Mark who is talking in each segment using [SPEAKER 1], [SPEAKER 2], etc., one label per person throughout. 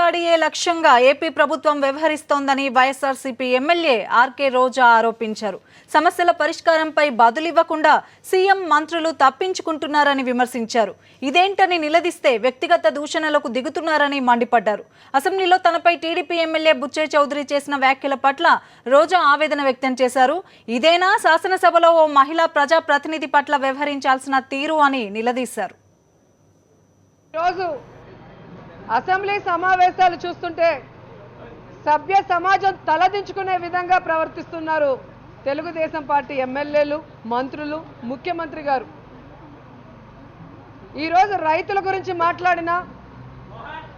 [SPEAKER 1] దాడియే లక్ష్యంగా ఏపీ ప్రభుత్వం వ్యవహరిస్తోందని YSRCP MLA RK రోజా ఆరోపించారు. సమస్యల పరిష్కారంపై బదులివ్వకుండా సీఎం మంత్రులు తప్పించుకుంటున్నారని విమర్శించారు. ఇదేంటని నిలదీస్తే వ్యక్తిగత దూషణలకు దిగుతున్నారని మండిపడ్డారు. అసెంబ్లీలో తనపై టీడీపీ ఎమ్మెల్యే బుచ్చయ్య చౌదరి చేసిన వ్యాఖ్యల పట్ల రోజా ఆవేదన వ్యక్తం చేశారు. ఇదేనా శాసనసభలో ఓ మహిళా ప్రజా ప్రతినిధి పట్ల వ్యవహరించాల్సిన తీరు అని నిలదీశారు.
[SPEAKER 2] అసెంబ్లీ సమావేశాలు చూస్తుంటే సభ్య సమాజం తలదించుకునే విధంగా ప్రవర్తిస్తున్నారు తెలుగుదేశం పార్టీ ఎమ్మెల్యేలు, మంత్రులు, ముఖ్యమంత్రి గారు. ఈరోజు రైతుల గురించి మాట్లాడినా,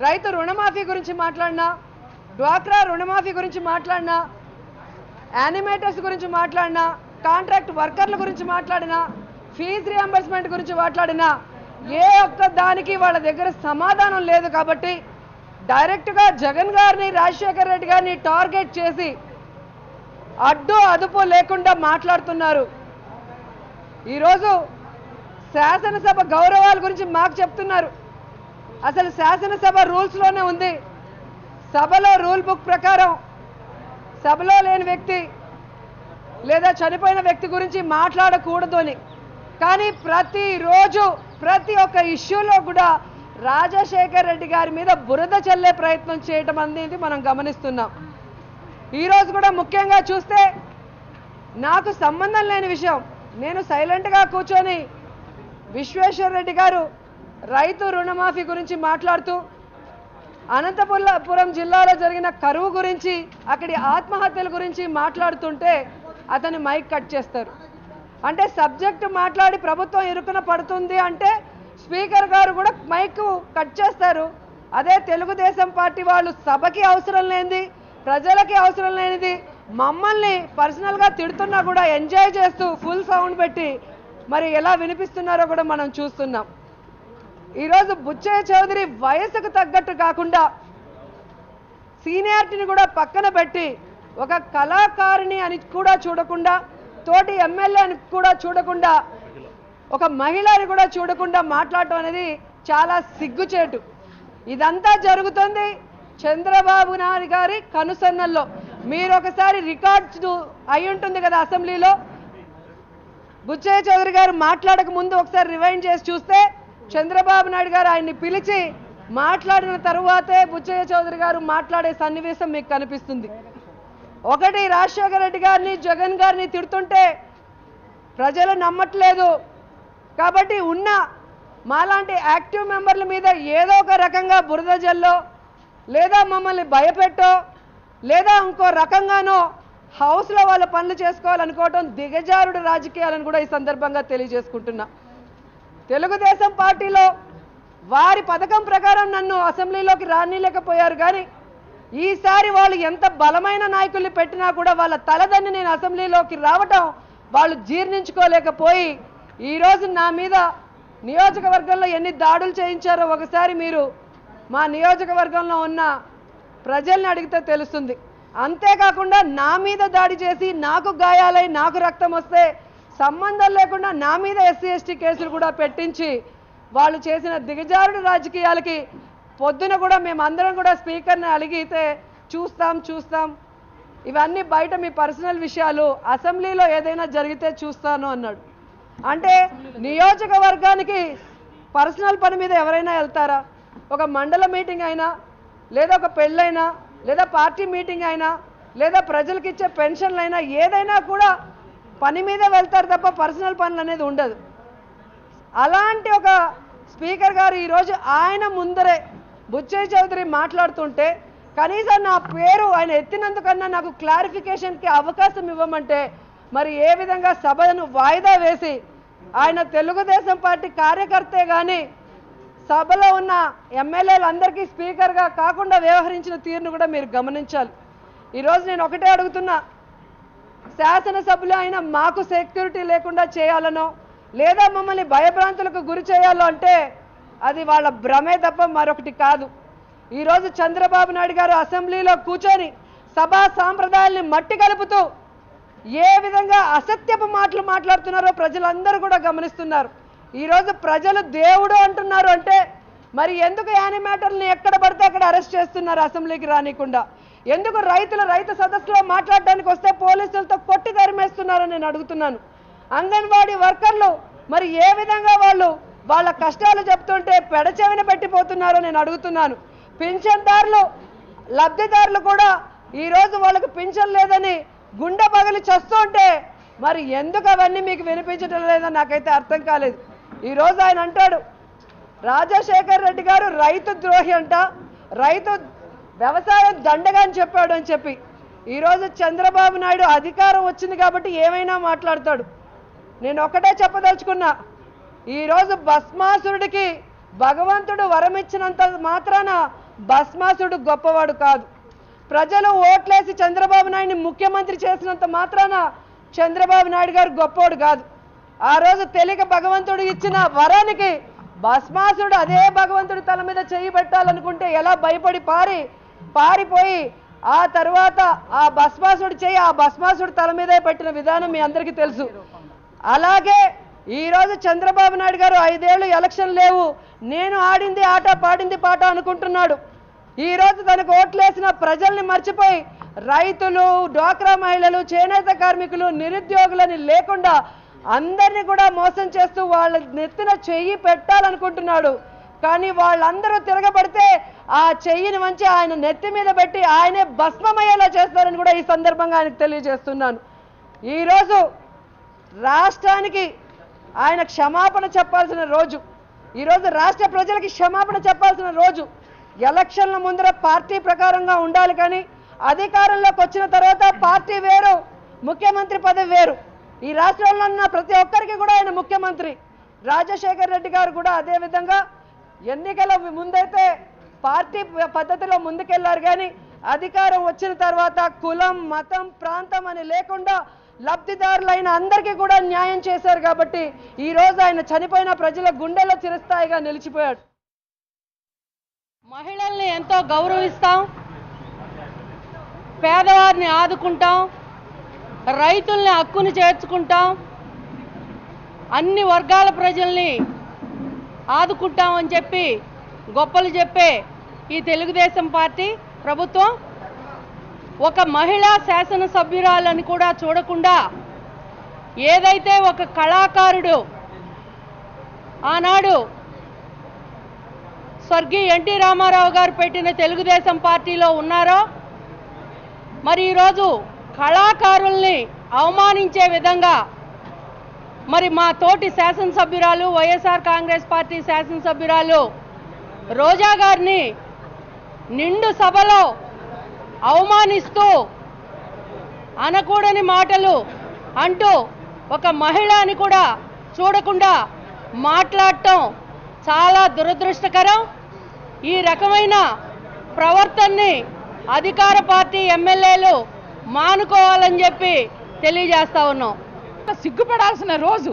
[SPEAKER 2] రైతు రుణమాఫీ గురించి మాట్లాడినా, డ్వాక్రా రుణమాఫీ గురించి మాట్లాడినా, యానిమేటర్స్ గురించి మాట్లాడినా, కాంట్రాక్ట్ వర్కర్ల గురించి మాట్లాడినా, ఫీజు రియంబర్స్మెంట్ గురించి మాట్లాడినా ఏ ఒక్క దానికి వాళ్ళ దగ్గర సమాధానం లేదు. కాబట్టి డైరెక్ట్గా జగన్ గారిని, రాజశేఖర రెడ్డి గారిని టార్గెట్ చేసి అడ్డు అదుపు లేకుండా మాట్లాడుతున్నారు. ఈరోజు శాసనసభ గౌరవాల గురించి మాకు చెప్తున్నారు. అసలు శాసనసభ రూల్స్లోనే ఉంది, సభలో రూల్ బుక్ ప్రకారం సభలో లేని వ్యక్తి లేదా చనిపోయిన వ్యక్తి గురించి మాట్లాడకూడదు అని. కానీ ప్రతిరోజు ప్రతి ఒక్క ఇష్యూలో కూడా రాజశేఖర రెడ్డి గారి మీద బురద చల్లే ప్రయత్నం చేయటం అనేది మనం గమనిస్తున్నాం. ఈరోజు కూడా ముఖ్యంగా చూస్తే నాకు సంబంధం లేని విషయం, నేను సైలెంట్గా కూర్చొని విశ్వేశ్వర రెడ్డి గారు రైతు రుణమాఫీ గురించి మాట్లాడుతూ, అనంతపురం జిల్లాలో జరిగిన కరువు గురించి, అక్కడి ఆత్మహత్యల గురించి మాట్లాడుతుంటే అతని మైక్ కట్ చేస్తారు. అంటే సబ్జెక్టు మాట్లాడి ప్రభుత్వం ఇరుకున పడుతుంది అంటే స్పీకర్ గారు కూడా మైక్ కట్ చేస్తారు. అదే తెలుగుదేశం పార్టీ వాళ్ళు సభకి అవసరం లేనిది, ప్రజలకి అవసరం లేనిది మమ్మల్ని పర్సనల్గా తిడుతున్నా కూడా ఎంజాయ్ చేస్తూ ఫుల్ సౌండ్ పెట్టి మరి ఎలా వినిపిస్తున్నారో కూడా మనం చూస్తున్నాం. ఈరోజు బుచ్చయ్య చౌదరి వయసుకు తగ్గట్టు కాకుండా సీనియారిటీని కూడా పక్కన పెట్టి ఒక కళాకారిణి అని కూడా చూడకుండా, తోటి ఎమ్మెల్యేని కూడా చూడకుండా, ఒక మహిళని కూడా చూడకుండా మాట్లాడటం అనేది చాలా సిగ్గుచేటు. ఇదంతా జరుగుతుంది చంద్రబాబు నాయుడు గారి కనుసన్నల్లో. మీరు ఒకసారి రికార్డ్స్ అయి ఉంటుంది కదా అసెంబ్లీలో, బుచ్చయ్య చౌదరి గారు మాట్లాడక ముందు ఒకసారి రివైండ్ చేసి చూస్తే చంద్రబాబు నాయుడు గారు ఆయన్ని పిలిచి మాట్లాడిన తరువాతే బుచ్చయ్య చౌదరి గారు మాట్లాడే సన్నివేశం మీకు కనిపిస్తుంది. ఒకటి, రాజశేఖర రెడ్డి గారిని, జగన్ గారిని తిడుతుంటే ప్రజలు నమ్మట్లేదు కాబట్టి ఉన్న మాలాంటి యాక్టివ్ మెంబర్ల మీద ఏదో ఒక రకంగా బురద జల్లో లేదా మమ్మల్ని భయపెట్టో లేదా ఇంకో రకంగానో హౌస్లో వాళ్ళ పనులు చేసుకోవాలనుకోవటం దిగజారుడు రాజకీయాలను కూడా ఈ సందర్భంగా తెలియజేసుకుంటున్నా. తెలుగుదేశం పార్టీలో వారి పథకం ప్రకారం నన్ను అసెంబ్లీలోకి రానిలేకపోయారు. కానీ ఈసారి వాళ్ళు ఎంత బలమైన నాయకుల్ని పెట్టినా కూడా వాళ్ళ తలదన్ని నేను అసెంబ్లీలోకి రావటం వాళ్ళు జీర్ణించుకోలేకపోయి ఈరోజు నా మీద నియోజకవర్గంలో ఎన్ని దాడులు చేయించారో ఒకసారి మీరు మా నియోజకవర్గంలో ఉన్న ప్రజల్ని అడిగితే తెలుస్తుంది. అంతేకాకుండా నా మీద దాడి చేసి నాకు గాయాలై నాకు రక్తం వస్తే సంబంధం లేకుండా నా మీద ఎస్సీ ఎస్టీ కేసులు కూడా పెట్టించి వాళ్ళు చేసిన దిగజారుడు రాజకీయాలకి పొద్దున కూడా మేమందరం కూడా స్పీకర్ని అడిగితే చూస్తాం ఇవన్నీ బయట మీ పర్సనల్ విషయాలు, అసెంబ్లీలో ఏదైనా జరిగితే చూస్తాను అన్నాడు. అంటే నియోజకవర్గానికి పర్సనల్ పని మీద ఎవరైనా వెళ్తారా? ఒక మండల మీటింగ్ అయినా, లేదా ఒక పెళ్ళైనా, లేదా పార్టీ మీటింగ్ అయినా, లేదా ప్రజలకు ఇచ్చే పెన్షన్లు అయినా ఏదైనా కూడా పని మీదే వెళ్తారు తప్ప పర్సనల్ పనులు అనేది ఉండదు. అలాంటి ఒక స్పీకర్ గారు ఈరోజు ఆయన ముందరే బుచ్చయ్య చౌదరి మాట్లాడుతుంటే కనీసం నా పేరు ఆయన ఎత్తినందుకన్నా నాకు క్లారిఫికేషన్కి అవకాశం ఇవ్వమంటే మరి ఏ విధంగా సభను వాయిదా వేసి ఆయన తెలుగుదేశం పార్టీ కార్యకర్తే కానీ సభలో ఉన్న ఎమ్మెల్యేలందరికీ స్పీకర్గా కాకుండా వ్యవహరించిన తీరును కూడా మీరు గమనించాలి. ఈరోజు నేను ఒకటే అడుగుతున్నా, శాసనసభ్యులు అయినా మాకు సెక్యూరిటీ లేకుండా చేయాలనో లేదా మమ్మల్ని భయభ్రాంతులకు గురి చేయాలో అంటే అది వాళ్ళ భ్రమే తప్ప మరొకటి కాదు. ఈరోజు చంద్రబాబు నాయుడు గారు అసెంబ్లీలో కూర్చొని సభా సాంప్రదాయాల్ని మట్టి కలుపుతూ ఏ విధంగా అసత్యపు మాటలు మాట్లాడుతున్నారో ప్రజలందరూ కూడా గమనిస్తున్నారు. ఈరోజు ప్రజలు దేవుడు అంటున్నారు అంటే మరి ఎందుకు యానిమేటర్ని ఎక్కడ పడితే అక్కడ అరెస్ట్ చేస్తున్నారు అసెంబ్లీకి రానికుండా? ఎందుకు రైతు సదస్సులో మాట్లాడడానికి వస్తే పోలీసులతో కొట్టి తరిమేస్తున్నారని నేను అడుగుతున్నాను. అంగన్వాడీ వర్కర్లు మరి ఏ విధంగా వాళ్ళ కష్టాలు చెప్తుంటే పెడచెవిన పెట్టిపోతున్నారో నేను అడుగుతున్నాను. పింఛన్దారులు లబ్ధిదారులు కూడా ఈరోజు వాళ్ళకు పింఛన్ లేదని గుండె పగిలి చస్తుంటే మరి ఎందుకు అవన్నీ మీకు వినిపించడం లేదో నాకైతే అర్థం కాలేదు. ఈరోజు ఆయన అంటాడు రాజశేఖర్ రెడ్డి గారు రైతు ద్రోహి అంట, రైతు వ్యవసాయం దండగా అని చెప్పాడు అని చెప్పి. ఈరోజు చంద్రబాబు నాయుడు అధికారం వచ్చింది కాబట్టి ఏమైనా మాట్లాడతాడు. నేను ఒకటే చెప్పదలుచుకున్నా, ఈరోజు భస్మాసురుడికి భగవంతుడు వరం ఇచ్చినంత మాత్రాన భస్మాసురుడు గొప్పవాడు కాదు. ప్రజలు ఓట్లేసి చంద్రబాబు నాయుడిని ముఖ్యమంత్రి చేసినంత మాత్రాన చంద్రబాబు నాయుడు గారు గొప్పవాడు కాదు. ఆ రోజు తెలియక భగవంతుడు ఇచ్చిన వరానికి భస్మాసురుడు అదే భగవంతుడి తల మీద చెయ్యి పెట్టాలనుకుంటే ఎలా భయపడి పారిపోయి ఆ తర్వాత ఆ భస్మాసుడు చెయ్యి ఆ భస్మాసుడు తల మీదే పెట్టిన విధానం మీ అందరికీ తెలుసు. అలాగే ఈరోజు చంద్రబాబు నాయుడు గారు 5 ఏళ్ళు ఎలక్షన్ లేవు, నేను ఆడింది ఆట పాడింది పాట అనుకుంటున్నాడు. ఈరోజు తనకు ఓట్లేసిన ప్రజల్ని మర్చిపోయి రైతులు, డ్వాక్రా మహిళలు, చేనేత కార్మికులు, నిరుద్యోగులని లేకుండా అందరినీ కూడా మోసం చేస్తూ వాళ్ళ నెత్తిన చెయ్యి పెట్టాలనుకుంటున్నాడు. కానీ వాళ్ళందరూ తిరగబడితే ఆ చెయ్యిని వంచి ఆయన నెత్తి మీద పెట్టి ఆయనే భస్మమయ్యేలా చేస్తారని కూడా ఈ సందర్భంగా ఆయనకు తెలియజేస్తున్నాను. ఈరోజు రాష్ట్రానికి ఆయన క్షమాపణ చెప్పాల్సిన రోజు, ఈరోజు రాష్ట్ర ప్రజలకి క్షమాపణ చెప్పాల్సిన రోజు. ఎలక్షన్ల ముందర పార్టీ ప్రకారంగా ఉండాలి, కానీ అధికారంలోకి వచ్చిన తర్వాత పార్టీ వేరు, ముఖ్యమంత్రి పదవి వేరు. ఈ రాష్ట్రంలో ఉన్న ప్రతి ఒక్కరికి కూడా ఆయన ముఖ్యమంత్రి. రాజశేఖర్ రెడ్డి గారు కూడా అదే విధంగా ఎన్నికల ముందైతే పార్టీ పద్ధతిలో ముందుకెళ్లారు, కానీ అధికారం వచ్చిన తర్వాత కులం, మతం, ప్రాంతం అని లేకుండా లబ్ధిదారులైన అందరికీ కూడా న్యాయం చేశారు. కాబట్టి ఈ రోజు ఆయన చనిపోయిన ప్రజల గుండెల్లో చిరస్థాయిగా నిలిచిపోయాడు.
[SPEAKER 3] మహిళల్ని ఎంతో గౌరవిస్తాం, పేదవారిని ఆదుకుంటాం, రైతుల్ని హక్కుని చేర్చుకుంటాం, అన్ని వర్గాల ప్రజల్ని ఆదుకుంటామని చెప్పి గొప్పలు చెప్పే ఈ తెలుగుదేశం పార్టీ ప్రభుత్వం ఒక మహిళా శాసనసభ్యురాలని కూడా చూడకుండా ఏదైతే ఒక కళాకారుడు ఆనాడు స్వర్గీయ ఎన్టీ రామారావు గారు పెట్టిన తెలుగుదేశం పార్టీలో ఉన్నారో, మరి ఈరోజు కళాకారుల్ని అవమానించే విధంగా మరి మా తోటి శాసనసభ్యురాలు వైఎస్ఆర్ కాంగ్రెస్ పార్టీ శాసనసభ్యురాలు రోజా గారిని నిండు సభలో అవమానిస్తూ అనకూడని మాటలు అంటూ ఒక మహిళ అని కూడా చూడకుండా మాట్లాడటం చాలా దురదృష్టకరం. ఈ రకమైన ప్రవర్తనని అధికార పార్టీ ఎమ్మెల్యేలు మానుకోవాలని చెప్పి తెలియజేస్తా ఉన్నాం.
[SPEAKER 4] సిగ్గుపడాల్సిన రోజు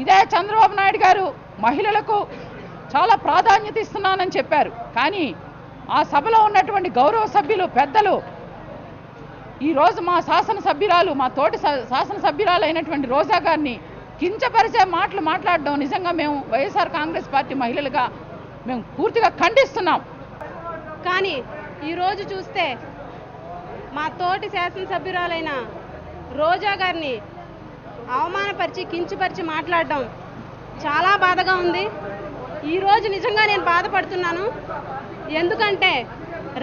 [SPEAKER 4] ఇదే. చంద్రబాబు నాయుడు గారు మహిళలకు చాలా ప్రాధాన్యత ఇస్తున్నానని చెప్పారు, కానీ ఆ సభలో ఉన్నటువంటి గౌరవ సభ్యులు పెద్దలు ఈరోజు మా శాసనసభ్యురాలు, మా తోటి శాసనసభ్యురాలు అయినటువంటి రోజా గారిని కించపరిచే మాటలు మాట్లాడడం నిజంగా మేము వైఎస్ఆర్ కాంగ్రెస్ పార్టీ మహిళలుగా మేము పూర్తిగా ఖండిస్తున్నాం.
[SPEAKER 5] కానీ ఈరోజు చూస్తే మా తోటి శాసనసభ్యురాలైన రోజా గారిని అవమానపరిచి కించపరిచి మాట్లాడడం చాలా బాధగా ఉంది. ఈరోజు నిజంగా నేను బాధపడుతున్నాను. ఎందుకంటే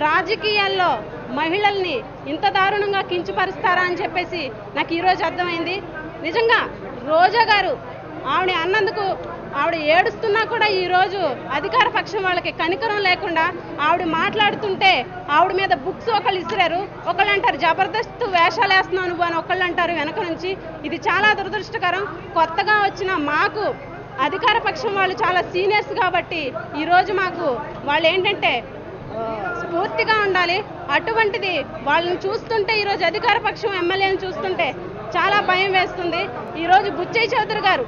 [SPEAKER 5] రాజకీయాల్లో మహిళల్ని ఇంత దారుణంగా కించపరుస్తారా అని చెప్పేసి నాకు ఈరోజు అర్థమైంది. నిజంగా రోజా గారు ఆవిడ అన్నందుకు ఆవిడ ఏడుస్తున్నా కూడా ఈరోజు అధికార పక్షం వాళ్ళకి కనికరం లేకుండా ఆవిడ మాట్లాడుతుంటే ఆవిడ మీద బుక్స్ ఒకళ్ళు ఇసిరారు, ఒకళ్ళు అంటారు జబర్దస్త్ వేషాలు వేస్తున్నావు నువ్వు అని ఒకళ్ళు అంటారు వెనక నుంచి. ఇది చాలా దురదృష్టకరం. కొత్తగా వచ్చిన మాకు అధికార పక్షం వాళ్ళు చాలా సీనియర్స్ కాబట్టి ఈరోజు మాకు వాళ్ళు ఏంటంటే స్ఫూర్తిగా ఉండాలి. అటువంటిది వాళ్ళని చూస్తుంటే ఈరోజు అధికార పక్షం ఎమ్మెల్యేని చూస్తుంటే చాలా భయం వేస్తుంది. ఈరోజు బుచ్చయ్య చౌదరి గారు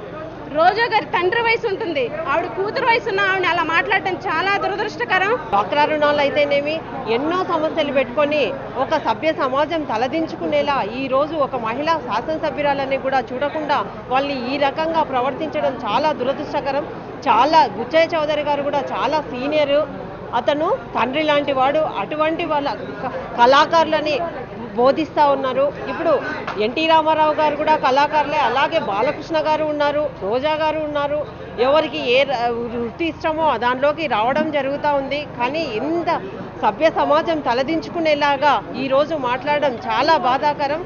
[SPEAKER 5] రోజా గారి తండ్రి వయసు ఉంటుంది, ఆవిడ కూతురు వయసు ఉన్న ఆవిడ అలా మాట్లాడటం చాలా దురదృష్టకరం.
[SPEAKER 6] డ్వాక్రా రుణాలు అయితేనేమి ఎన్నో సమస్యలు పెట్టుకొని ఒక సభ్య సమాజం తలదించుకునేలా ఈరోజు ఒక మహిళా శాసనసభ్యురాలని కూడా చూడకుండా వాళ్ళని ఈ రకంగా ప్రవర్తించడం చాలా దురదృష్టకరం. చాలా బుచ్చయ్య చౌదరి గారు కూడా చాలా సీనియరు, అతను తండ్రి లాంటి వాడు. అటువంటి వాళ్ళ కళాకారులని బోధిస్తూ ఉన్నారు. ఇప్పుడు ఎన్టీ రామారావు గారు కూడా కళాకారులే, అలాగే బాలకృష్ణ గారు ఉన్నారు, రోజా గారు ఉన్నారు. ఎవరికి ఏ వృత్తి ఇష్టమో దాంట్లోకి రావడం జరుగుతూ ఉంది. కానీ ఇంత సభ్య సమాజం తలదించుకునేలాగా ఈరోజు మాట్లాడడం చాలా బాధాకరం.